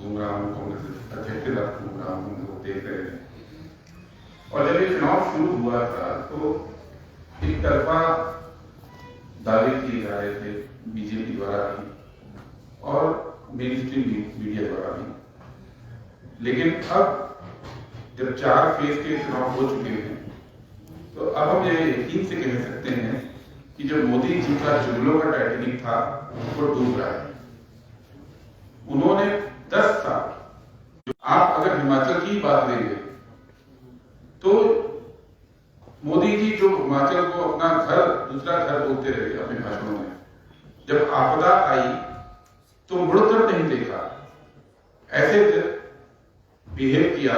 घूम रहा हूँ, कांग्रेस अध्यक्ष के साथ घूम रहा हूँ, लोग देख रहे थे। और जब ये चुनाव शुरू हुआ था तो एक तरफा दावे किए जा रहे थे बीजेपी द्वारा भी और मेन स्ट्रीम मीडिया द्वारा भी। लेकिन अब जब 4 फेज के चुनाव हो चुके हैं तो अब हम ये यकीन से कह सकते हैं कि जो मोदी जी का जुमलों का टाइटैनिक था वो डूब रहा है। उन्होंने 10 साल, आप अगर हिमाचल की बात लेंगे तो मोदी जी जो हिमाचल को अपना घर, दूसरा घर बोलते रहे अपने भाषणों में, जब आपदा आई तो मुड़कर नहीं देखा, ऐसे बिहेव किया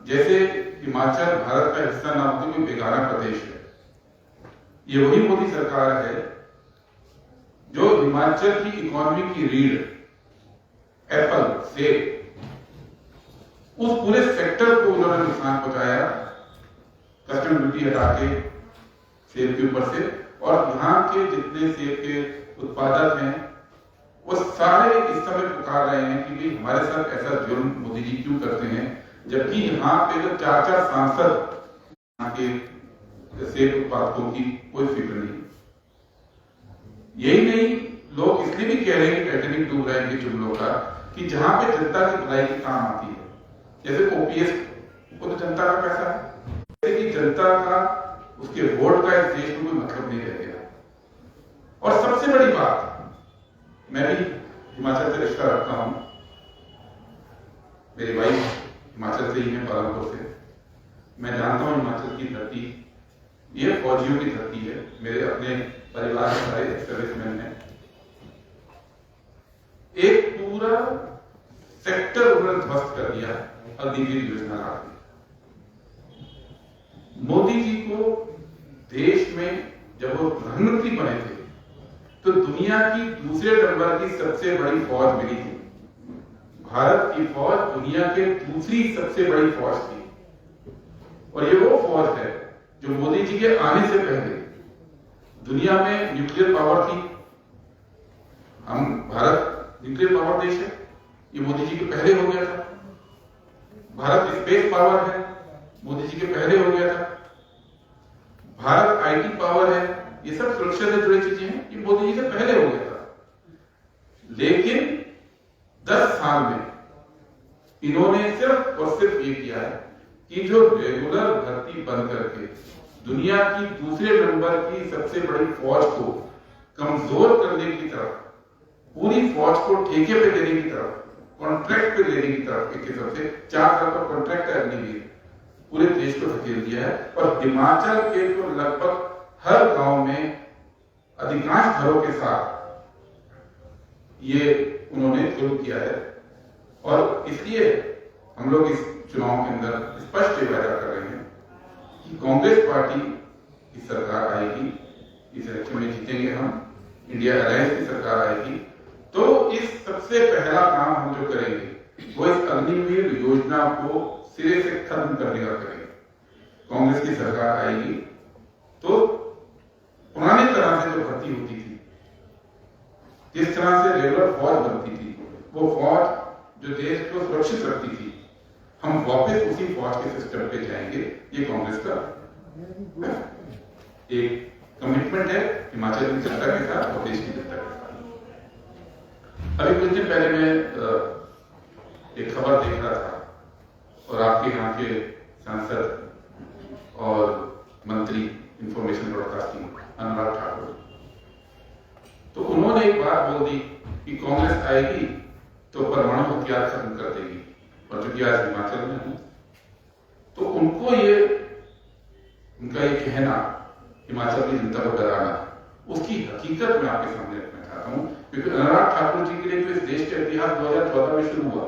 जैसे हिमाचल भारत का हिस्सा ना होकर कोई बेगाना प्रदेश है। ये वही मोदी सरकार है जो हिमाचल की इकोनॉमी की रीढ़, एप्पल, सेब, उस पूरे सेक्टर को उन्होंने नुकसान पहुंचाया कस्टम ड्यूटी हटा के सेब के ऊपर से। और यहाँ के जितने सेब के उत्पादक हैं वो सारे इस समय पुकार रहे हैं कि भाई हमारे साथ ऐसा जुर्म मोदी जी क्यों करते हैं, जबकि यहाँ पे जो 4 सांसद यहाँ के सेब उत्पादकों की कोई फिक्र नहीं। यही नहीं, लोग इसलिए भी कह रहे हैं कि टाइटैनिक डूब रहे हैं जुमलों का कि जहां पे जनता की भलाई की काम आती है, जैसे ओपीएस वो तो जनता का पैसा है, जैसे कि जनता का, उसके वोट का इस देश में कोई मतलब नहीं रह गया। और सबसे बड़ी बात, मैं भी हिमाचल से रिश्ता रखता हूं, मेरी वाइफ हिमाचल से ही है, पालमपुर से। मैं जानता हूं हिमाचल की धरती ये फौजियों की धरती है, मेरे अपने परिवार के सारे सर्विसमैन हैं। एक पूरा सेक्टर उन्होंने ध्वस्त कर दिया अग्निवीर योजना का। मोदी जी को देश में जब वो प्रधानमंत्री बने थे तो दुनिया की दूसरे नंबर की सबसे बड़ी फौज मिली थी। भारत की फौज दुनिया के दूसरी सबसे बड़ी फौज थी। और ये वो फौज है जो मोदी जी के आने से पहले दुनिया में न्यूक्लियर पावर थी। हम भारत न्यूक्लियर पावर देश है, ये मोदी जी के पहले हो गया था। भारत स्पेस पावर है, मोदी जी के पहले हो गया था। भारत आईटी पावर है, ये सब सुरक्षा से जुड़ी चीजें हैं, ये मोदी जी से पहले हो गया था। लेकिन 10 साल में इन्होंने सिर्फ और सिर्फ ये किया है कि जो रेगुलर भर्ती बंद करके दुनिया की दूसरे नंबर की सबसे बड़ी फौज को कमजोर करने की तरफ, पूरी फौज को ठेके पे देने की तरफ, कॉन्ट्रैक्ट पे लेने की तरफ, एक किस्म से 4 साल का कॉन्ट्रैक्ट है अग्निवीर, पूरे देश को धकेल दिया है। और हिमाचल के तो लगभग हर गांव में अधिकांश घरों के साथ ये उन्होंने शुरू किया है। और इसलिए हम लोग इस चुनाव के अंदर स्पष्ट वायदा कर रहे हैं कि कांग्रेस पार्टी की सरकार आएगी, इस इलेक्शन में जीतेंगे हम, इंडिया अलायंस की सरकार आएगी। तो इस सबसे पहला काम हम जो करेंगे वो इस अग्निवीर योजना को सिरे से खत्म करने का करेंगे। कांग्रेस की सरकार आएगी तो पुरानी तरह से जो भर्ती होती थी, जिस तरह से रेगुलर फौज बनती थी, वो फौज जो देश को सुरक्षित रखती थी, हम वापस उसी फौज के सिस्टम पे जाएंगे। ये कांग्रेस का एक कमिटमेंट है हिमाचल की जनता के साथ और देश की जनता के साथ। अभी कुछ दिन पहले मैं एक खबर देख रहा था और आपके यहाँ के सांसद और मंत्री इंफॉर्मेशन ब्रॉडकास्टिंग अनुराग ठाकुर, तो उन्होंने एक बात बोल दी कि कांग्रेस आएगी तो परमाणु हथियार खत्म कर देगी। और चूंकि आज हिमाचल में हूं तो उनको उनका ये कहना, हिमाचल की जनता को डराना, उसकी हकीकत मैं आपके सामने रखना चाहता हूं। क्योंकि अनुराग ठाकुर जी के लिए तो इस देश का इतिहास 2014 में शुरू हुआ।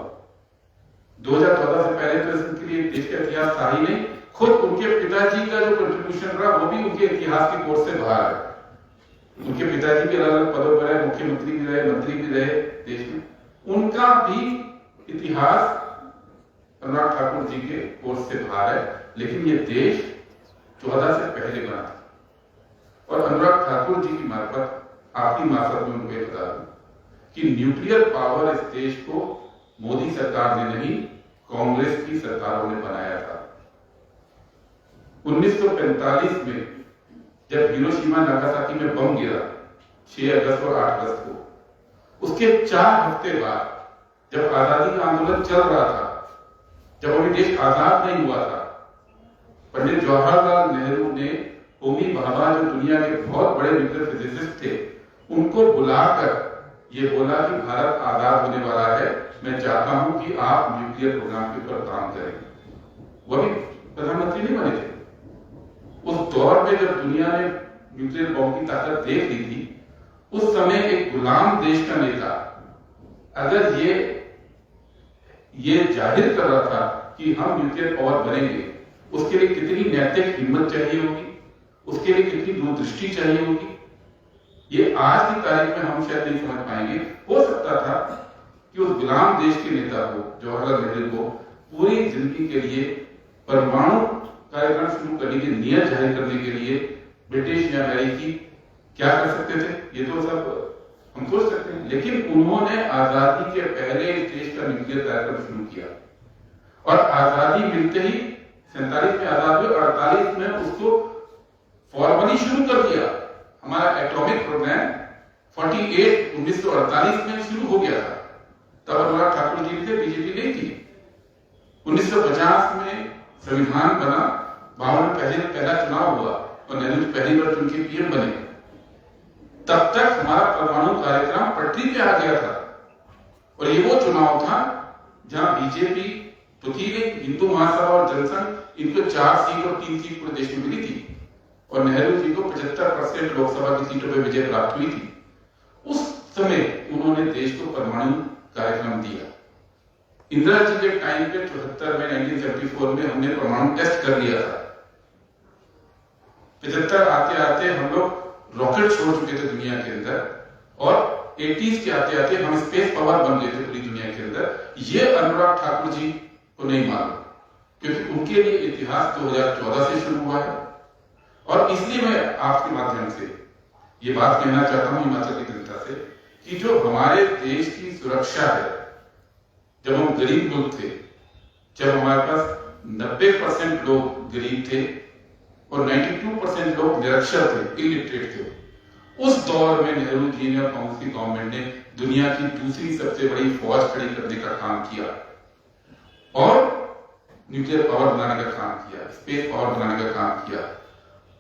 2014 से पहले तो इसके लिए देश का इतिहास था ही नहीं। खुद उनके पिताजी का जो कंट्रीब्यूशन रहा वो भी उनके इतिहास की कोर्स से बाहर है। उनके पिताजी भी अलग अलग पदों पर रहे, मुख्यमंत्री भी रहे, मंत्री भी रहे देश में, उनका भी इतिहास अनुराग ठाकुर जी के कोर्स से बाहर है। लेकिन ये देश 14 से पहले बना था और अनुराग ठाकुर जी की मार्फत, आपकी मार्फत में उनको बता दूं कि न्यूक्लियर पावर इस देश को मोदी सरकार ने नहीं, कांग्रेस की सरकारों ने बनाया था। 1945 में जब हिरोशिमा नागासाकी में बम गिरा 6 अगस्त और 8 अगस्त को, उसके 4 हफ्ते बाद जब आजादी का आंदोलन चल रहा था, जब अभी देश आजाद नहीं हुआ था, पंडित जवाहरलाल नेहरू ने होमी भाभा, जो दुनिया के बहुत बड़े न्यूक्लियर फिजिसिस्ट थे, उनको बुलाकर ये बोला कि भारत आजाद होने वाला है, मैं चाहता हूं कि आप न्यूक्लियर प्रोग्राम के ऊपर काम करें। वो भी प्रधानमंत्री नहीं बने थे। उस दौर में जब दुनिया ने न्यूक्लियर बम की ताकत देख ली थी, उस समय एक गुलाम देश का नेता अगर ये जाहिर कर रहा था कि हम न्यूक्लियर पावर बनेंगे, उसके लिए कितनी नैतिक हिम्मत चाहिए होगी, उसके लिए कितनी दूरदृष्टि चाहिए होगी, ये आज की तारीख में हम शायद नहीं समझ पाएंगे। हो सकता था कि उस गुलाम देश के नेता को, जवाहरलाल नेहरू को, पूरी जिंदगी के लिए परमाणु कार्यक्रम शुरू करने की नीयत जाहिर करने के लिए ब्रिटिश या अमेरिकी क्या कर सकते थे, ये तो सब हम सोच सकते हैं। लेकिन उन्होंने आजादी के पहले इस देश का न्यूक्लियर कार्यक्रम शुरू किया और आजादी मिलते ही 47 में आजाद हुए, 48 में उसको फॉर्मली शुरू कर दिया। हमारा एटॉमिक प्रोग्राम 1948 में शुरू हो गया था। तब अनुराग ठाकुर जी थे, बीजेपी नहीं थी। 1950 में संविधान बना, 52 में पहला चुनाव हुआ और नेहरू पहली बार चुन के पीएम बने। तब तक हमारा परमाणु कार्यक्रम पटरी पे आ गया था और ये वो चुनाव था जहां बीजेपी तो थी गई, हिंदू महासभा और जनसंघ, इनको 4 सीट और 3 सीट पूरे देश में मिली थी और नेहरू जी को 75% लोकसभा की सीटों पर विजय प्राप्त हुई थी। उस समय उन्होंने देश को परमाणु कार्यक्रम दिया। इंदिरा जी के टाइम पे 74 में 1974 में हमने परमाणु टेस्ट कर लिया था। 75 आते आते हम लोग रॉकेट छोड़ चुके थे दुनिया के अंदर और 80s के आते आते हम स्पेस पावर बन गए थे पूरी दुनिया के अंदर। ये अनुराग ठाकुर जी को नहीं मालूम, क्योंकि उनके लिए इतिहास 2014 से शुरू हुआ है। और इसलिए मैं आपके माध्यम से ये बात कहना चाहता हूं हिमाचल की जनता से कि जो हमारे देश की सुरक्षा है, जब हम गरीब मुल्क थे, जब हमारे पास 90% लोग गरीब थे और 92% लोग निरक्षर थे, इलिटरेट थे, उस दौर में नेहरू जी ने और कांग्रेस की गवर्नमेंट ने दुनिया की दूसरी सबसे बड़ी फौज खड़ी करने का काम किया और न्यूक्लियर पावर बनाने का काम किया, स्पेस पावर बनाने का काम किया।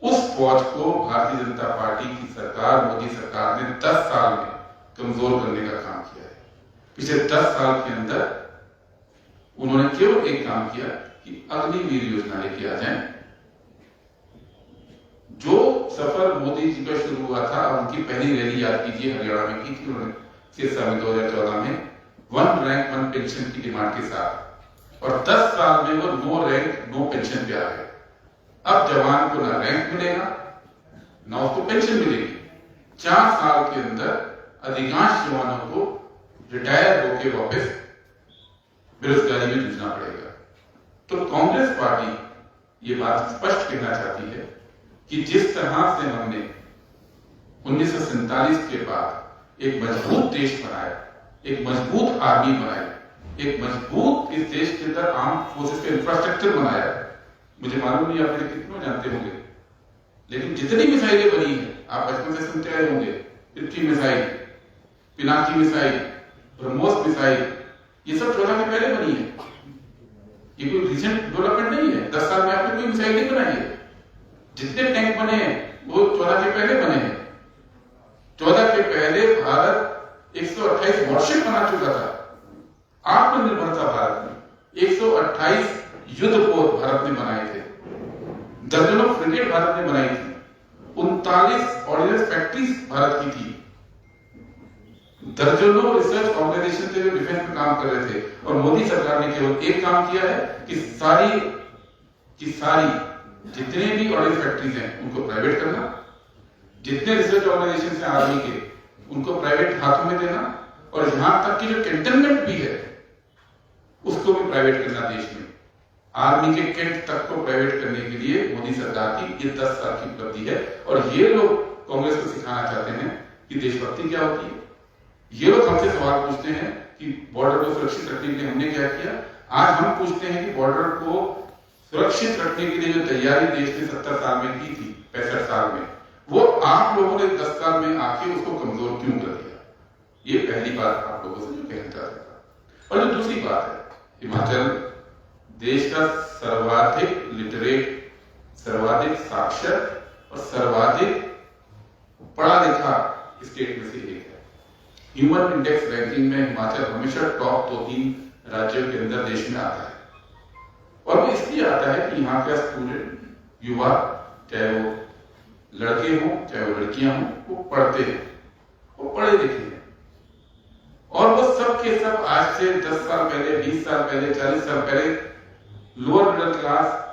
उस फौज को भारतीय जनता पार्टी की सरकार, मोदी सरकार ने 10 साल में कमजोर करने का काम किया है। पिछले 10 साल के अंदर उन्होंने केवल एक काम किया कि अग्निवीर योजना लेके आ जाए। जो सफर मोदी जी का शुरू हुआ था, उनकी पहली रैली याद कीजिए हरियाणा में की थी उन्होंने सिरसा में 2014 में, 1 रैंक 1 पेंशन की डिमांड के साथ, और 10 साल में वो 9 रैंक 9 पेंशन पे आ गए। अब जवान को ना रैंक मिलेगा ना उसको पेंशन मिलेगी। 4 साल के अंदर अधिकांश जवानों को रिटायर होकर वापस बेरोजगारी में जूझना पड़ेगा। तो कांग्रेस पार्टी ये बात स्पष्ट कहना चाहती है कि जिस तरह से हमने 1947 के बाद एक मजबूत देश बनाया, एक मजबूत आर्मी बनाई, एक मजबूत इस देश के अंदर आर्म फोर्सेस का इंफ्रास्ट्रक्चर बनाया, मुझे मालूम नहीं आप मेरे कितने जानते होंगे, लेकिन जितनी मिसाइलें बनी है आप बचपन से सुनते आए होंगे, Prithvi missile, Pinaki missile, BrahMos missile, ये सब 14 के पहले बनी है। ये कोई रिसेंट डेवलपमेंट नहीं है। 10 साल में आपने कोई मिसाइल नहीं बनाई है। जितने टैंक बने हैं वो 14 के पहले बने हैं। 14 के पहले भारत 128 वॉरशिप बना चुका था। आत्मनिर्भर था भारत में। 128 युद्धपोत भारत ने बनाए थे, दर्जनों फ्रिगेट भारत ने बनाई थी, 39 ऑर्डिनेंस फैक्ट्रीज भारत की थी, दर्जनों रिसर्च ऑर्गेनाइजेशन थे जो डिफेंस में काम कर रहे थे। और मोदी सरकार ने केवल एक काम किया है कि सारी जितने भी ऑर्डिनेंस फैक्ट्रीज हैं उनको प्राइवेट करना, जितने रिसर्च ऑर्गेनाइजेशन हैं आर्मी के उनको प्राइवेट हाथों में देना, और यहां तक कि जो कैंटनमेंट भी है उसको भी प्राइवेट करना। देश में आर्मी के कैंट तक को प्राइवेट करने के लिए मोदी सरकार की ये 10 साल की उपलब्धि है। और ये लोग कांग्रेस को सिखाना चाहते हैं कि देशभक्ति क्या होती है। ये लोग हमसे सवाल पूछते हैं कि बॉर्डर को सुरक्षित रखने के लिए हमने क्या किया। आज हम पूछते हैं कि बॉर्डर को सुरक्षित रखने के लिए जो तैयारी देश ने 70 साल में की थी, 65 साल में, वो आप लोगों ने 10 साल में आके उसको कमजोर क्यों कर दिया। ये पहली बात आप लोगों से जो कहना चाहता था। और जो दूसरी बात है, हिमाचल देश का सर्वाधिक लिटरेट, सर्वाधिक साक्षर और सर्वाधिक पढ़ा लिखा स्टेट में से एक है। ह्यूमन इंडेक्स रैंकिंग में हिमाचल हमेशा टॉप 2-3 राज्यों के अंदर देश में आता है। और वो इसलिए आता है कि यहाँ का स्टूडेंट, युवा, चाहे वो लड़के हों चाहे वो लड़कियां हों, वो पढ़ते हैं, वो पढ़े लिखे हैं। और वो सब के सब आज से 10 साल पहले, 20 साल पहले, 40 साल पहले लोअर मिडिल क्लास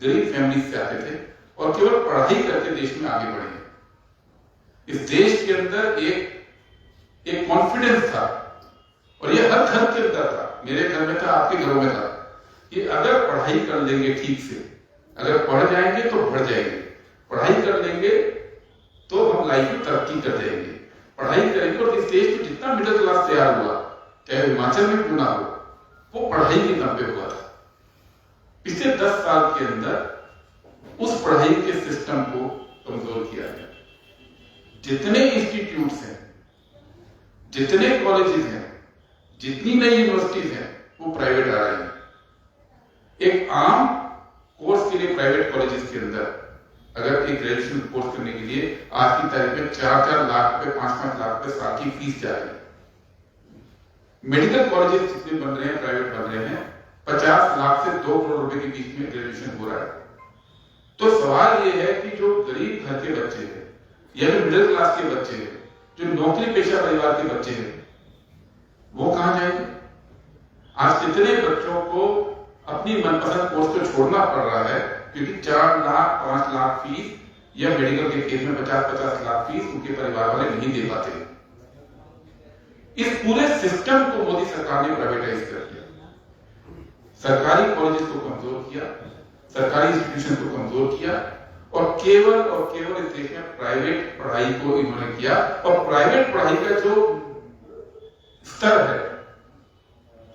गरीब फैमिली से आते थे और केवल पढ़ाई करके देश में आगे बढ़े। इस देश के अंदर एक कॉन्फिडेंस था और ये हर घर के अंदर था। मेरे घर में था, आपके घरों में था कि अगर पढ़ाई कर लेंगे ठीक से, अगर पढ़ जाएंगे तो बढ़ जाएंगे, पढ़ाई कर लेंगे तो हम लाइफ में तरक्की कर जाएंगे, पढ़ाई करेंगे। और इस देश में जितना मिडिल क्लास तैयार हुआ, चाहे हिमाचल में क्यों ना हो, वो पढ़ाई के दम पे हुआ था। पिछले 10 साल के अंदर उस पढ़ाई के सिस्टम को कमजोर किया गया। जितने इंस्टीट्यूट्स हैं, जितने कॉलेजेस हैं, जितनी नई यूनिवर्सिटीज हैं, वो प्राइवेट आ रही हैं। एक आम कोर्स के लिए प्राइवेट कॉलेजेस के अंदर अगर एक ग्रेजुएशन कोर्स करने के लिए आज की तारीख में 4-4 लाख रुपए, 5-5 लाख रुपए साल की फीस जा रही है। मेडिकल कॉलेजेस जितने बन रहे हैं, प्राइवेट बन रहे हैं, 50 लाख से 2 करोड़ रुपए के बीच में ग्रेजुएशन हो रहा है। तो सवाल ये है कि जो गरीब घर के बच्चे हैं या जो मिडिल क्लास के बच्चे हैं, जो नौकरी पेशा परिवार के बच्चे हैं, वो कहां जाएंगे। आज कितने बच्चों को अपनी मनपसंद कोर्स को छोड़ना पड़ रहा है क्योंकि 4 लाख 5 लाख फीस या मेडिकल के केस में 50-50 लाख फीस उनके परिवार वाले नहीं दे पाते। इस पूरे सिस्टम को मोदी सरकार ने प्राइवेटाइज कर दिया। सरकारी कॉलेजेस को कमजोर किया, सरकारी इंस्टीट्यूशन को कमजोर किया और केवल इस देश में प्राइवेट पढ़ाई को इन्होंने किया। और प्राइवेट पढ़ाई का जो स्तर है,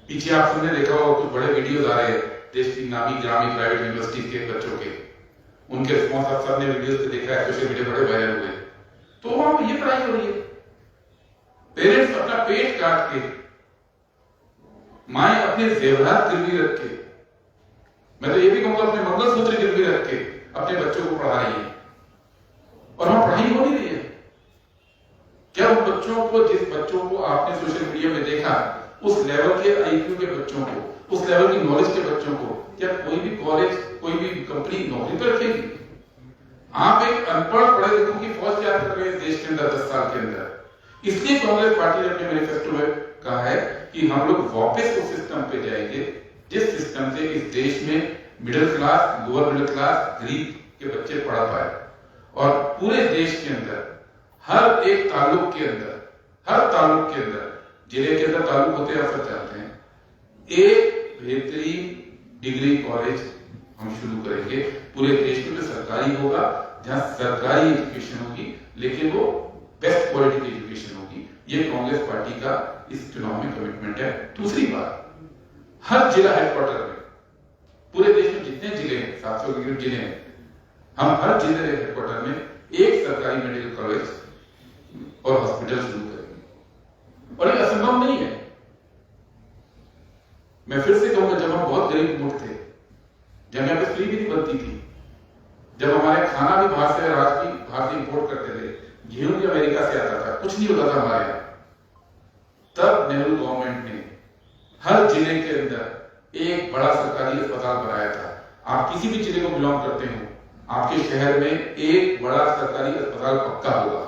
पीछे आप सबने देखा होगा कुछ बड़े वीडियोस आ रहे हैं देश की नामी ग्रामी प्राइवेट यूनिवर्सिटी के बच्चों के, उनके रिस्पॉन्स आप सबने वीडियोस पे देखा है, सोशल मीडिया बड़े वायरल हुए। तो वहां पर ये पढ़ाई हो रही है। पेरेंट्स अपना पेट काट के, माए अपने जेवरात गिरवी रख के, मैं तो ये भी कहूंगा अपने मंगलसूत्र गिरवी रख के अपने बच्चों को पढ़ा रही है। और वहां पढ़ाई हो नहीं रही है। क्या उन बच्चों को, जिस बच्चों को आपने सोशल मीडिया में देखा, उस लेवल के आईक्यू के बच्चों को, उस लेवल की नॉलेज के बच्चों को क्या कोई भी कॉलेज, कोई भी कंपनी नौकरी पर रखेगी? आप एक अनपढ़ पढ़े लिखों की फौज तैयार कर रहे हैं देश के अंदर 10 साल के अंदर। इसलिए कांग्रेस पार्टी ने अपने मैनिफेस्टो में कहा है कि हम लोग वापस उस सिस्टम पे जाएंगे जिस सिस्टम से इस देश में middle class, lower middle class, गरीब के बच्चे पढ़ पाए। और पूरे देश के अंदर हर एक ताल्लुक के अंदर, हर ताल्लुक के अंदर, जिले के अंदर ताल्लुक होते हैं, आप सब जानते हैं, एक बेहतरीन डिग्री कॉलेज हम शुरू करेंगे पूरे देश में। जो सरकारी होगा, जहां सरकारी एजुकेशन होगी, लेकिन वो बेस्ट क्वालिटी की एजुकेशन होगी। ये कांग्रेस पार्टी का इस चुनाव में कमिटमेंट है। दूसरी बात, हर जिला हेडक्वार्टर में, पूरे देश में जितने जिले हैं, 700 के जिले हैं, हम हर जिले हेडक्वार्टर में एक सरकारी मेडिकल कॉलेज और हॉस्पिटल शुरू करेंगे। और ये असंभव नहीं है। मैं फिर से कहूंगा, जब हम बहुत गरीब मुल्क थे, जब यहाँ पे फ्री भी नहीं बनती थी, जब हमारे खाना भी बाहर से इंपोर्ट करते थे, गेहूं भी अमेरिका से आता था, कुछ नहीं होता था हमारे यहाँ, तब नेहरू गवर्नमेंट ने हर जिले के अंदर एक बड़ा सरकारी अस्पताल बनाया था। आप किसी भी जिले को बिलोंग करते हो, आपके शहर में एक बड़ा सरकारी अस्पताल पक्का होगा।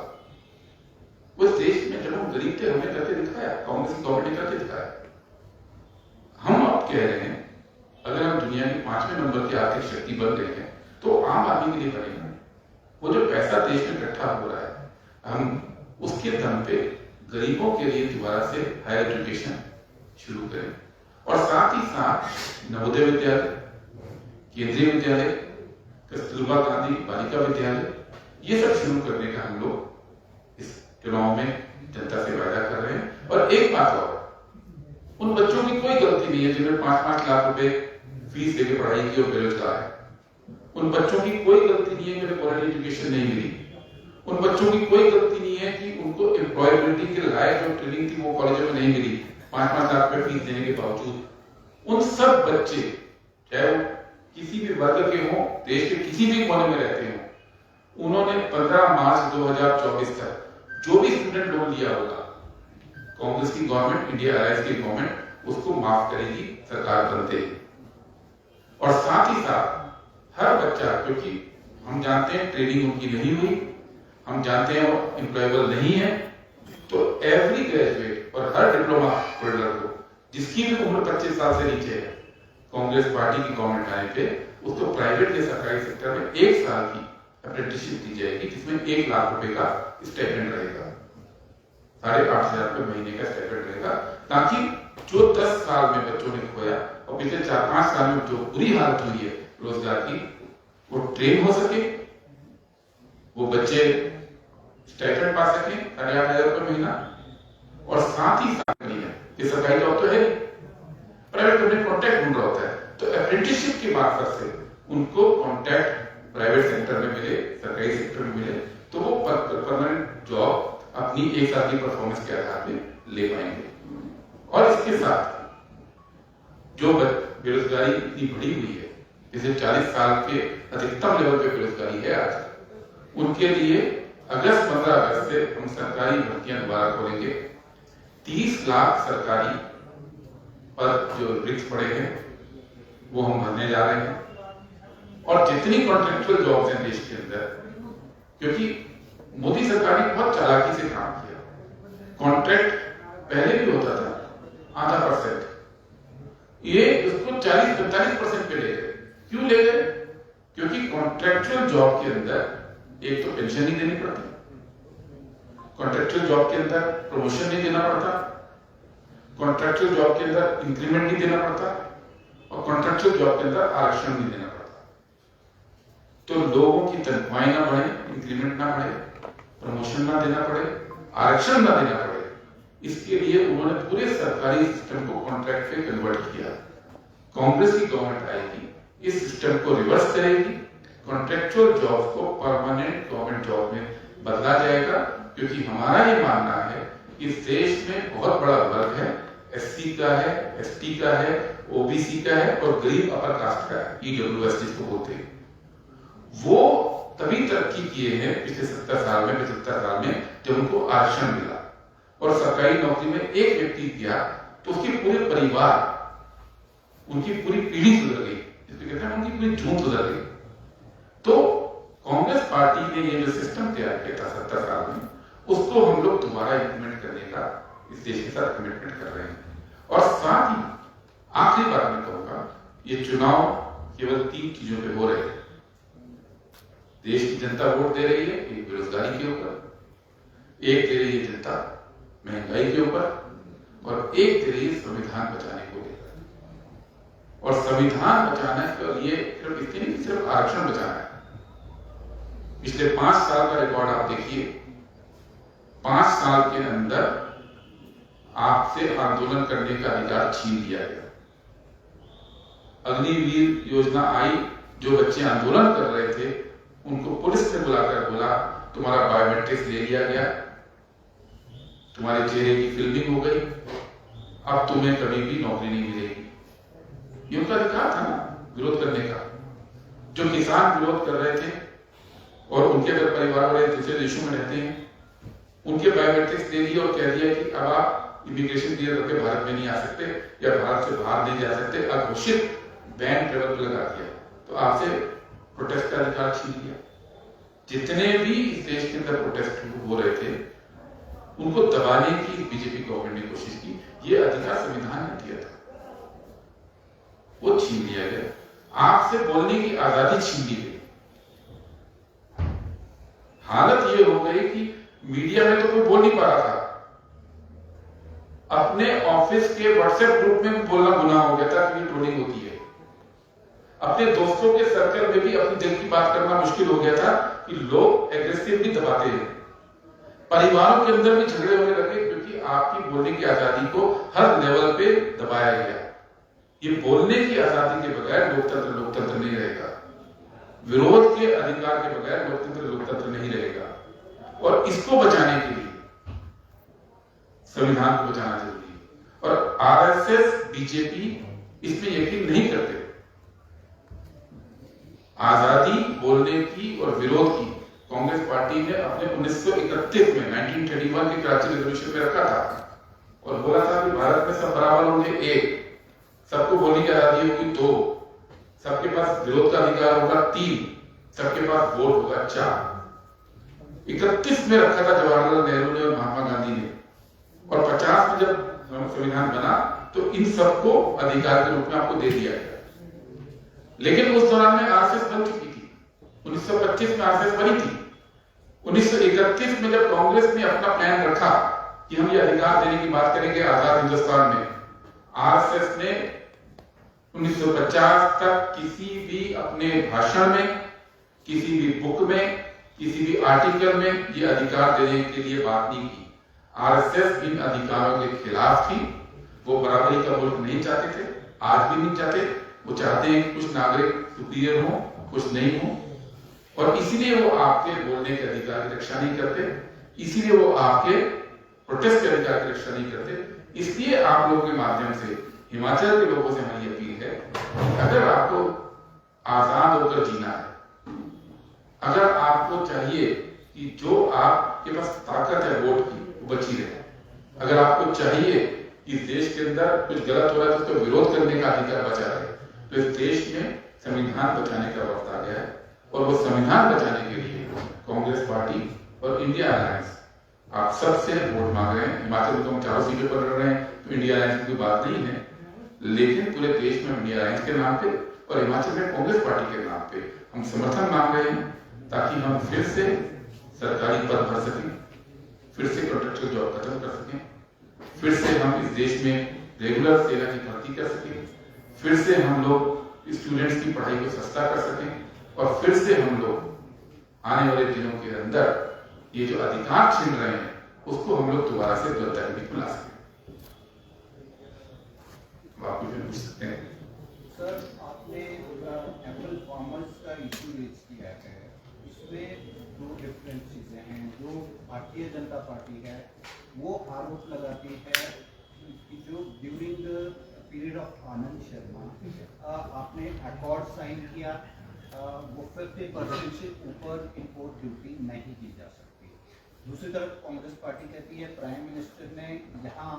उस देश में जब हम गरीब थे, हमने करके दिखाया, कांग्रेस गवर्नमेंट ने करके दिखाया। हम अब कह रहे हैं, अगर हम दुनिया के 5वें नंबर की आर्थिक शक्ति बन रहे हैं, तो आम आदमी के लिए बनेगा। वो जो पैसा देश में इकट्ठा हो रहा है, हम उसके दम पे गरीबों के लिए दोबारा से हायर एजुकेशन शुरू करें। और साथ ही साथ नवोदय विद्यालय, केंद्रीय विद्यालय, कस्तूरबा गांधी बालिका विद्यालय, ये सब शुरू करने का हम लोग इस चुनाव में जनता से वायदा कर रहे हैं। और एक बात और, उन बच्चों की कोई गलती नहीं है जिन्होंने 5-5 लाख रुपए फीस देके पढ़ाई की और बेरोजगार है। उन बच्चों की कोई गलती नहीं है कि उन्हें क्वालिटी एजुकेशन नहीं मिली। उन बच्चों की कोई गलती नहीं है कि उनको एम्प्लॉयबिलिटी के लायक जो ट्रेनिंग थी वो कॉलेजों में नहीं मिली 5-5 लाख रुपए फीस देने के बावजूद। उन सब बच्चे चाहे वो किसी भी वर्ग के हों, देश के किसी भी कोने में रहते हों, उन्होंने 15 मार्च 2024 तक जो भी स्टूडेंट लोन लिया होगा, कांग्रेस की गवर्नमेंट, इंडिया अलायंस की गवर्नमेंट उसको माफ करेगी सरकार बनते ही। और साथ ही साथ हर बच्चा, क्योंकि हम जानते हैं ट्रेनिंग उनकी नहीं हुई, हम जानते हैं वो एम्प्लॉयबल नहीं है, तो एवरी ग्रेजुएट और हर डिप्लोमा होल्डर को जिसकी भी उम्र 25 साल से नीचे है, कांग्रेस पार्टी की गवर्नमेंट आने पे उसको प्राइवेट या सरकारी सेक्टर में 1 साल की अप्रेंटिसशिप दी जाएगी, जिसमें 1 लाख रुपए का स्टाइपेंड रहेगा, 8,500 रुपए महीने का स्टाइपेंड रहेगा, ताकि जो 10 साल में बच्चों ने खोया और पिछले 4-5 साल में जो बुरी हालत हुई है रोजगार की, वो ट्रेन हो सके, वो बच्चे स्टाइपेंड पा सके 8,500 रुपए महीना। और साथ ही साथ नहीं है कि सरकारी जॉब तो है, प्राइवेट कंपनी कॉन्ट्रैक्ट ढूंढ रहा होता है, तो अप्रेंटिसशिप के मार्फत से उनको कॉन्ट्रैक्ट प्राइवेट सेक्टर में मिले, सरकारी सेक्टर में मिले, तो वो परमानेंट जॉब अपनी 1 साल की परफॉर्मेंस के आधार पे ले पाएंगे। और इसके साथ जो बेरोजगारी इतनी बढ़ी हुई है, जैसे 40 साल के अधिकतम लेवल पे बेरोजगारी है आज, उनके लिए 15 अगस्त से हम सरकारी भर्तियां दोबारा खोलेंगे। 30 लाख सरकारी पद जो रिक्त पड़े हैं वो हम भरने जा रहे हैं। और जितनी कॉन्ट्रेक्चुअल जॉब्स हैं देश के अंदर, क्योंकि मोदी सरकार ने बहुत चालाकी से काम किया, कॉन्ट्रैक्ट पहले भी होता था 0.5%, ये उसको 40-45% पे ले गए। क्यों ले गए? क्योंकि कॉन्ट्रेक्चुअल जॉब के अंदर एक तो पेंशन नहीं देनी पड़ती, कॉन्ट्रेक्चुअल जॉब के अंदर प्रमोशन नहीं देना पड़ता, कॉन्ट्रेक्चुअल जॉब के अंदर इंक्रीमेंट नहीं देना पड़ता, और कॉन्ट्रेक्चुअल जॉब के अंदर आरक्षण नहीं देना पड़ता। तो लोगों की तनख्वाहें ना बढ़े, इंक्रीमेंट ना बढ़े, प्रमोशन ना देना पड़े, आरक्षण ना देना पड़े, इसके लिए उन्होंने पूरे सरकारी सिस्टम को कॉन्ट्रैक्ट पे कन्वर्ट किया। कांग्रेस की गवर्नमेंट आएगी, इस सिस्टम को रिवर्स करेगी, कॉन्ट्रैक्चुअल जॉब को परमानेंट गवर्नमेंट जॉब में बदला जाएगा। क्योंकि हमारा ये मानना है कि इस देश में बहुत बड़ा वर्ग है, एससी का है, एसटी का है, ओबीसी का है और गरीब अपर कास्ट का है, ईडब्ल्यूएस जिसको बोलते हैं। वो तभी तरक्की किए हैं पिछले 70 साल में, 75 साल में, जब उनको आरक्षण मिला और सरकारी नौकरी में एक व्यक्ति गया तो उसके पूरे परिवार, उनकी पूरी पीढ़ी सुधर गई, जिसको कहते हैं उनकी पूरी झूठ सुधर गई। तो कांग्रेस पार्टी ने ये जो सिस्टम तैयार किया था 70 साल में, उसको हम लोग दोबारा इंप्लीमेंट करने का इस देश के साथ कमिटमेंट कर रहे हैं। और साथ ही आखिरी बात मैं कहूंगा, ये चुनाव केवल 3 चीजों पे हो रहे हैं। देश की जनता वोट दे रही है, एक बेरोजगारी के ऊपर, एक दे रही है जनता महंगाई के ऊपर, और एक दे रही है संविधान बचाने को लेकर। और संविधान बचाने के लिए सिर्फ इसलिए नहीं, सिर्फ आरक्षण बचाना है। पिछले 5 साल का रिकॉर्ड आप देखिए, 5 साल के अंदर आपसे आंदोलन करने का अधिकार छीन लिया गया। अग्निवीर योजना आई, जो बच्चे आंदोलन कर रहे थे उनको पुलिस ने बुलाकर बोला तुम्हारा बायोमेट्रिक्स ले लिया गया, तुम्हारे चेहरे की फिल्मिंग हो गई, अब तुम्हें कभी भी नौकरी नहीं मिलेगी। ये उनका अधिकार था ना विरोध करने का। जो किसान विरोध कर रहे थे और उनके अगर परिवार वाले दूसरे देशों में रहते हैं, उनके बायोमेट्रिक्स दे दिए और कह दिया कि अब आप इमिग्रेशन क्लियर करके भारत में नहीं आ सकते या भारत से बाहर नहीं जा सकते, अघोषित बैन ट्रेवल पे लगा दिया, तो आपसे प्रोटेस्ट का अधिकार छीन लिया। जितने भी इस देश के अंदर प्रोटेस्ट हो रहे थे उनको दबाने की बीजेपी गवर्नमेंट ने कोशिश की, ये अधिकार संविधान ने दिया था, वो छीन लिया गया। आपसे बोलने की आजादी छीन ली गई। हालत ये हो गई कि मीडिया में तो कोई बोल नहीं पा रहा था, अपने ऑफिस के व्हाट्सएप ग्रुप में बोलना गुनाह हो गया था क्योंकि ट्रोलिंग होती है। अपने दोस्तों के सर्कल में भी अपनी दिल की बात करना मुश्किल हो गया था कि लोग एग्रेसिवली दबाते हैं। परिवारों के अंदर भी झगड़े होने लगे क्योंकि आपकी बोलने की आजादी को हर लेवल पे दबाया गया। ये बोलने की आजादी के बगैर लोकतंत्र नहीं रहेगा, विरोध के अधिकार के बगैर लोकतंत्र नहीं रहेगा। और इसको बचाने के लिए संविधान को बचाना जरूरी है। और आरएसएस, बीजेपी इसमें यकीन नहीं करते। आजादी बोलने की और विरोध की कांग्रेस पार्टी ने अपने 1931 में 1931 के कराची रेजोल्यूशन में रखा था और बोला था कि भारत में सब बराबर होंगे, एक, सबको बोलने की आजादी होगी, दो, सबके पास विरोध का अधिकार होगा, तीन, सबके पास वोट होगा, चार। 31 में रखा था जवाहरलाल नेहरू ने और महात्मा गांधी ने, और 50 में जब संविधान बना तो इन सबको अधिकार के रूप में आपको दे दिया गया। लेकिन उस दौरान में आरएसएस बन चुकी थी, 1925 में आरएसएस बनी थी। 1931 में जब कांग्रेस ने अपना प्लान रखा कि हम ये अधिकार देने की बात करेंगे आजाद हिंदुस्तान में, आरएसएस ने 1950 तक किसी भी अपने भाषण में, किसी भी बुक में, किसी भी आर्टिकल में ये अधिकार देने के लिए बात नहीं की। आरएसएस इन अधिकारों के खिलाफ थी। वो बराबरी का मुल्क नहीं चाहते थे, आज भी नहीं चाहते। वो चाहते हैं कुछ नागरिक सुपीरियर हो, कुछ नहीं हो, और इसीलिए वो आपके बोलने के अधिकार की रक्षा नहीं करते, इसीलिए वो आपके प्रोटेस्ट के अधिकार की रक्षा नहीं करते। इसलिए आप लोगों के माध्यम से हिमाचल के लोगों से हमारी अपील है, अगर आपको आजाद होकर जीना है, अगर आपको चाहिए कि जो आपके पास ताकत है वोट की वो बची रहे, अगर आपको चाहिए कि देश के अंदर कुछ गलत हो रहा है तो उसको विरोध करने का अधिकार बचा रहे, तो इस देश में संविधान बचाने का वक्त आ गया है। और वो संविधान बचाने के लिए कांग्रेस पार्टी और इंडिया अलायंस आप सबसे वोट मांग रहे हैं। हिमाचल में तो हम 4 सीटों पर लड़ रहे हैं, तो इंडिया अलायंस की कोई बात नहीं है, लेकिन पूरे देश में इंडिया अलायंस के नाम पे और हिमाचल में कांग्रेस पार्टी के नाम पे हम समर्थन मांग रहे हैं, ताकि हम फिर से सरकारी पद भर सकें, फिर से कॉन्ट्रैक्चुअल जॉब खत्म कर सकें, फिर से हम इस देश में रेगुलर सेना की भर्ती कर सकें, फिर से हम लोग स्टूडेंट्स की पढ़ाई को सस्ता कर सकें, और फिर से हम लोग आने वाले दिनों के अंदर ये जो अधिकार छीन रहे हैं उसको हम लोग दोबारा से दुर्दर्शी ला सकें। आप कुछ पूछ सकते हैं सर? आपने एप्पल फार्मर्स का इशू रेज किया है, इसमें 2 डिफरेंट चीजें हैं। जो भारतीय जनता पार्टी है वो आरोप लगाती है कि जो during the period of Anand Sharma आपने अकॉर्ड साइन किया, वो 50% से ऊपर इंपोर्ट ड्यूटी नहीं की जा सकती। दूसरी तरफ कांग्रेस पार्टी कहती है प्राइम मिनिस्टर ने यहाँ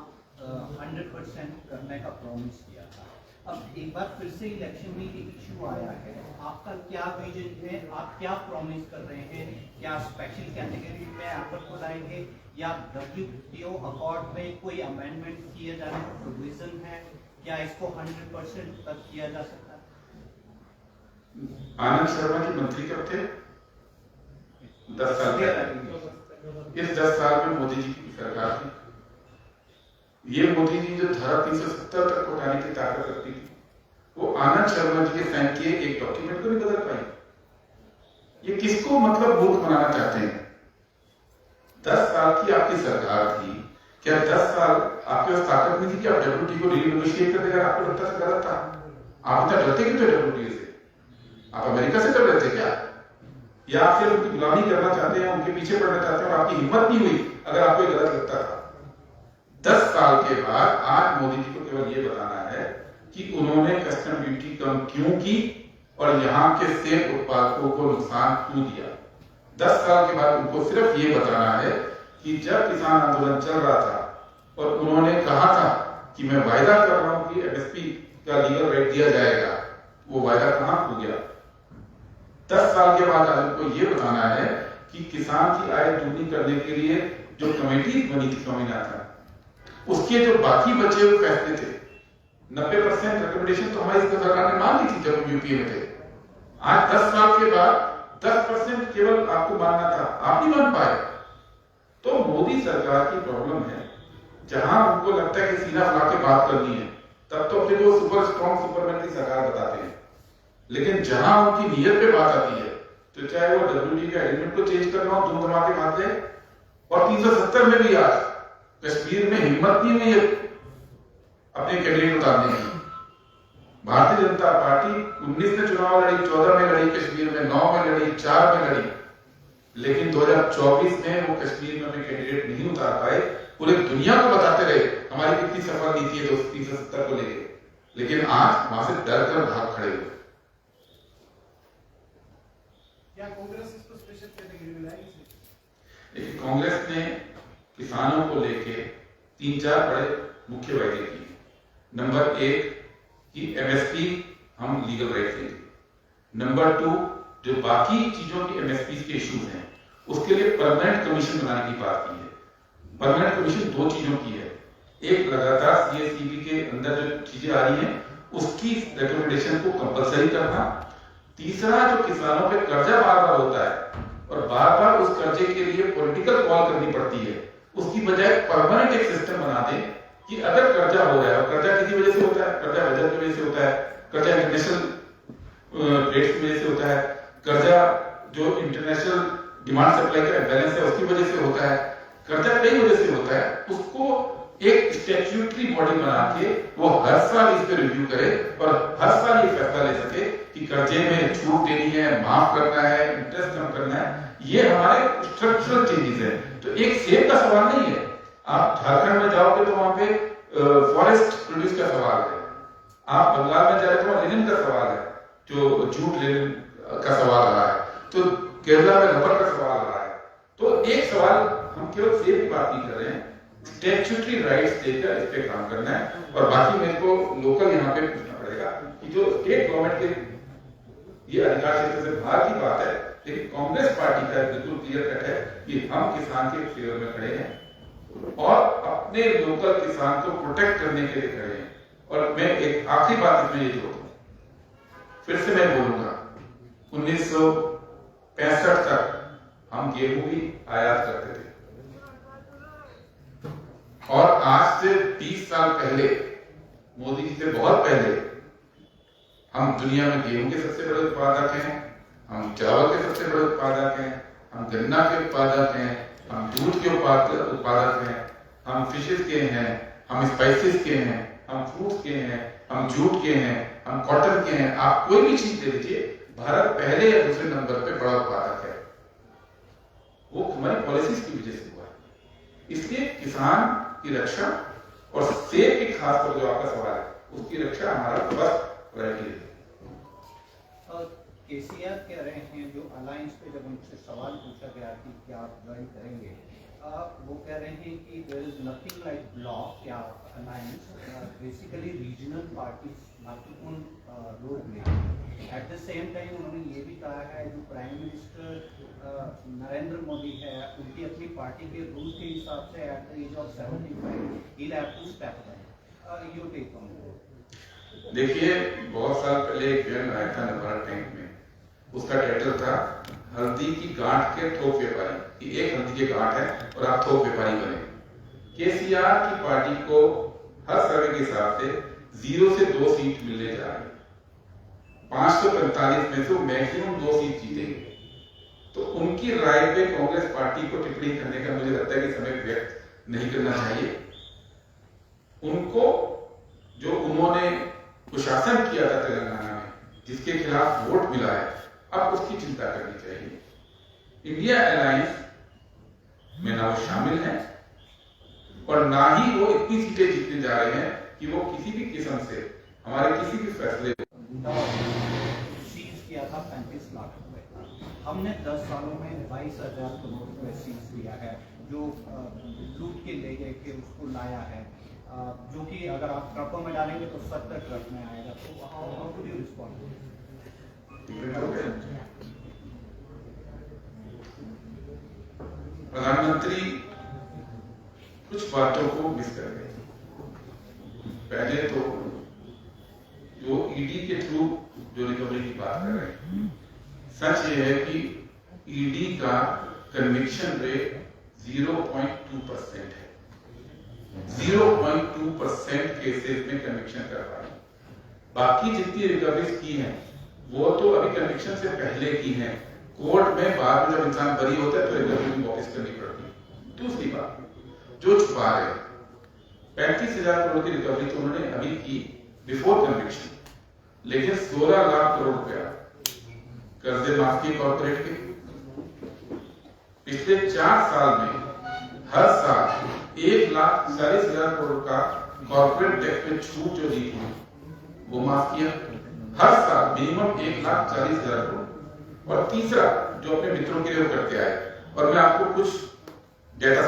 100% करने का प्रॉमिस किया था। अब एक बार फिर से इलेक्शन में ये इशू आया है, आपका क्या विजन है? आप क्या प्रॉमिस कर रहे हैं? क्या स्पेशल कैटेगरी में एप्पल को लाएंगे या WTO अकॉर्ड में कोई अमेंडमेंट किए जाने का प्रोविजन है? क्या इसको 100% तक किया जा सकता है? आनंद शर्मा जी मंत्री कब थे? 10 साल पहले। इस 10 साल में मोदी जी की सरकार थी। ये मोदी जी जो धारा 370 तक उठाने की ताकत रखती थी, वो आनंद शर्मा जी के साइन किए एक डॉक्यूमेंट को नहीं बदल पाई। ये किसको मतलब मूर्ख बनाना चाहते हैं? 10 साल की आपकी सरकार थी, क्या 10 साल आपके पास ताकत नहीं थी कि आप WTO को रीनेगोशिएट कर देगा? आपको लगता था गलत था? आप इतना डरते क्यों थे WTO से? आप अमेरिका से डर रहे थे क्या? या आप सिर्फ उनकी गुलामी करना चाहते हैं, उनके पीछे पड़ना चाहते हैं और आपकी हिम्मत नहीं हुई अगर आपको गलत लगता था? 10 साल के बाद आज मोदी जी को केवल ये बताना है कि उन्होंने कस्टम ड्यूटी कम क्यों की और यहाँ के सेब उत्पादकों को नुकसान क्यों दिया। 10 साल के बाद उनको सिर्फ ये बताना है कि जब किसान आंदोलन चल रहा था और उन्होंने कहा था कि मैं वायदा कर रहा हूं कि MSP का लीगल राइट दिया जाएगा, वो वायदा कहां खो गया? 10 साल के बाद आज उनको ये बताना है कि किसान की आय दुगनी करने के लिए जो कमेटी बनी थी स्वामीनाथन, उसके जो बाकी बचे हुए फैसले थे, 90% रिकमेंडेशन तो हमारी सरकार ने मान ली थी जब हम यूपीए में थे। आज 10 साल के बाद 10% केवल आपको मानना था, आप नहीं मान पाए। तो मोदी सरकार की प्रॉब्लम है, जहां उनको लगता है कि सीना फुला के बात करनी है तब तो अपने को सुपर स्ट्रॉन्ग सुपरमैन की सरकार बताते हैं, लेकिन जहां उनकी नीयत पे बात आती है तो चाहे वो WTO के एग्रीमेंट को चेंज करना हो, धूम धमाके मार दे और 370 में भी आज कश्मीर में हिम्मत नहीं हुई है अपने कैंडिडेट उतारने की। भारतीय जनता पार्टी 19 में चुनाव लड़ी, 14 में लड़ी कश्मीर में, 9 में लड़ी, 4 में लड़ी, लेकिन 2024 में वो कश्मीर में अपने कैंडिडेट नहीं उतार पाए। पूरे दुनिया को बताते रहे हमारी कितनी सफल नीति है 370 को लेकर, लेकिन आज वहां से डर कर भाग खड़े हुए। क्या कांग्रेस इसको स्पेशल कैटेगरी में लाएगी? देखिए, कांग्रेस ने किसानों को लेके 3-4 बड़े मुख्य वायदे किए। नंबर 1 कि एमएसपी हम लीगल राइट देंगे। नंबर 2, जो बाकी चीजों की एमएसपी के इश्यूज हैं उसके लिए परमानेंट कमीशन बनाने की बात की है। परमानेंट कमीशन 2 चीजों की है, एक लगातार सीएसईबी के अंदर जो चीजें आ रही हैं उसकी रिकमेंडेशन को कंपलसरी करना, तीसरा जो किसानों पे कर्जा बार बार होता है और बार बार उस कर्जे के लिए पॉलिटिकल कॉल करनी पड़ती है, उसकी बजाय परमानेंट एक सिस्टम बना दें कि अगर कर्जा हो रहा है, और कर्जा किसी वजह से होता है, कर्जा बजट की वजह से होता है, कर्जा इंटरनेशनल रेट्स की वजह से होता है, कर्जा जो इंटरनेशनल डिमांड सप्लाई का बैलेंस है उसकी वजह से होता है, कर्जा कई वजह से होता है, उसको एक स्टैट्यूटरी बॉडी बना के वो हर साल इस पे रिव्यू करे और हर साल ये फैसला ले सके कि कर्जे में छूट देनी है, माफ करना है, इंटरेस्ट कम करना है। ये हमारे स्ट्रक्चरल चेंजेस है। तो एक सेब का सवाल नहीं है, आप झारखंड में जाओगे तो वहां पे फॉरेस्ट प्रोड्यूस का सवाल है, आप बंगाल में जाए तो वहां लिनन का सवाल है, जो जूट लिनन का सवाल रहा है, तो केरला में रबर का सवाल रहा है। तो एक सवाल हम केवल सेब की बात नहीं कर रहे हैं, स्टैट्यूटरी राइट्स देकर इस पे काम करना है। और बाकी मेरे को लोकल यहाँ पे पूछना पड़ेगा कि जो स्टेट गवर्नमेंट के ये अधिकार क्षेत्र से बाहर की बात है, लेकिन कांग्रेस पार्टी का बिल्कुल क्लियर कट है कि हम किसान के फेवर में खड़े हैं और अपने लोकल किसान को प्रोटेक्ट करने के लिए खड़े हैं। और मैं एक आखिरी बात इसमें ये जोड़ूं, फिर से मैं बोलूंगा, 1965 तक हम गेहूं भी आयात करते थे और आज से 30 साल पहले, मोदी जी से बहुत पहले, हम दुनिया में गेहूं के सबसे बड़े उत्पादक हैं, हम चावल के सबसे बड़े उत्पादक हैं, हम गन्ना के उत्पादक हैं, हम दूध के उत्पादक हैं, हम फिशेस के हैं, हम स्पाइसेस के हैं, हम फ्रूट्स के हैं, हम जूट के हैं, हम कॉटन के हैं। आप कोई भी चीज दे लीजिए, भारत पहले या दूसरे नंबर पे बड़ा उत्पादक है। वो हमारी पॉलिसीज की वजह से हुआ है। इसलिए किसान की रक्षा और सेब की खास कर जो आपका सवाल है, उसकी रक्षा हमारा फर्स्ट प्रायोरिटी है। केसीआर कह रहे हैं, जो अलायंस पे जब उनसे सवाल पूछा गया कि क्या आप ज्वाइन करेंगे, वो कह रहे हैं कि there is nothing like bloc या अलायंस, बेसिकली रीजनल पार्टीज महत्वपूर्ण रोल लेंगे। एट द सेम टाइम उन्होंने ये भी कहा है, जो प्राइम मिनिस्टर नरेंद्र मोदी है, उनकी अपनी पार्टी के रूल के हिसाब से at the age of 75 he have to step down. You take on. देखिए, बहुत साल पहले एक फिल्म आया था नवारा टैंक में, उसका टाइटल था हल्दी की गांठ के थोक व्यापारी, कि एक हल्दी की गांठ है और आप थोक व्यापारी बने। केसीआर की पार्टी को हर सर्वे के हिसाब से 0 से 2 सीट मिलने जा रही है। 545 में से मैक्सिमम 2 सीट जीतेंगे। तो उनकी राय पे कांग्रेस पार्टी को टिप्पणी करने का मुझे लगता है कि समय व्यक्त नहीं करना चाहिए। उनको जो उन्होंने कुशासन किया था तेलंगाना में, जिसके खिलाफ वोट मिला है, अब उसकी चिंता करनी चाहिए। इंडिया अलायंस में ना वो शामिल है और ना ही वो इतनी सीटें जीतने जा रहे हैं कि वो किसी भी किस्म से हमारे किसी भी फैसले सीज किया था 35 लाख रुपए। हमने 10 सालों में 22,000 करोड़ रुपए सीज किया है, जो लूट के ले गए थे उसको लाया है, जो कि अगर आप ट्रकों में डालेंगे तो 70 ट्रक में आएगा। तो हाउ डू यू रिस्पॉन्ड? प्रधानमंत्री कुछ बातों को मिस कर गए। पहले तो जो ईडी के थ्रू जो रिकवरी की बात कर रहे हैं, सच ये है कि ईडी का कन्विक्शन रेट 0.2% है। 0.2% केसेस में कन्विक्शन कर पाए। बाकी जितनी रिकवरीज की हैं वो तो अभी कन्विक्शन से पहले की हैं। कोर्ट में बाद में जब इंसान बरी होता है तो रिकवरी वापस करनी पड़ती है। दूसरी बात, जो छुपा रहे 35,000 करोड़ की रिकवरी तो उन्होंने अभी की बिफोर कन्विक्शन, लेकिन 16 लाख करोड़ रुपया कर्जे माफ किए कॉर्पोरेट के। पिछले 4 साल में हर साल 1,40,000 करोड़ का कॉर्पोरेट टैक्स में छूट जो दी थी वो माफ किया, हर साल मिनिमम 1,40,000 करोड़। और तीसरा जो अपने मित्रों के लिए वो करते आए, और मैं आपको कुछ डेटा